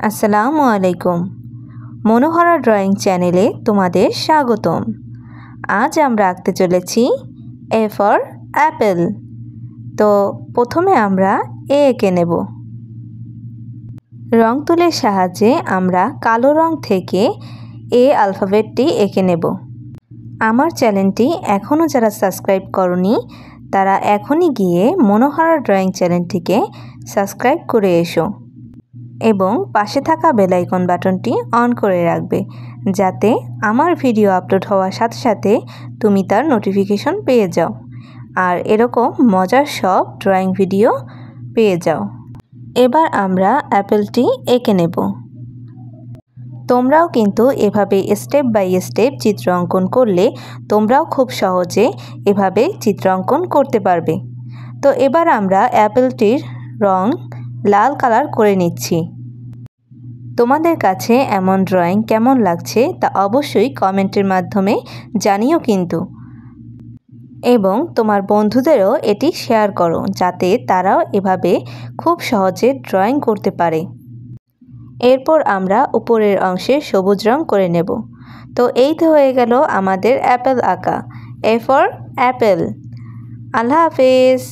আসসালামু আলাইকুম। মনোহরা ড্রয়িং চ্যানেলে তোমাদের স্বাগতম। আজ আমরা আঁকতে চলেছি এ ফর অ্যাপেল। তো প্রথমে আমরা এ এঁকে নেব। রং তুলির সাহায্যে আমরা কালো রং থেকে এ অ্যালফাবেটটি এঁকে নেব। আমার চ্যানেলটি এখনও যারা সাবস্ক্রাইব করনি তারা এখনই গিয়ে মনোহরা ড্রয়িং চ্যানেলটিকে সাবস্ক্রাইব করে এসো এবং পাশে থাকা বেল আইকন বাটনটি অন করে রাখবে, যাতে আমার ভিডিও আপলোড হওয়ার সাথে সাথে তুমি তার নোটিফিকেশন পেয়ে যাও আর এরকম মজার সব ড্রয়িং ভিডিও পেয়ে যাও। এবার আমরা অ্যাপেলটি এঁকে নেব। তোমরাও কিন্তু এভাবে স্টেপ বাই স্টেপ চিত্র অঙ্কন করলে তোমরাও খুব সহজে এভাবে চিত্র অঙ্কন করতে পারবে। তো এবার আমরা অ্যাপেলটির রং লাল কালার করে নিচ্ছি। তোমাদের কাছে এমন ড্রয়িং কেমন লাগছে তা অবশ্যই কমেন্টের মাধ্যমে জানিও কিন্তু, এবং তোমার বন্ধুদেরও এটি শেয়ার করো যাতে তারাও এভাবে খুব সহজে ড্রয়িং করতে পারে। এরপর আমরা উপরের অংশে সবুজ রং করে নেব। তো এই তো হয়ে গেল আমাদের অ্যাপেল আঁকা। A for Apple. আল্লাহ হাফেজ।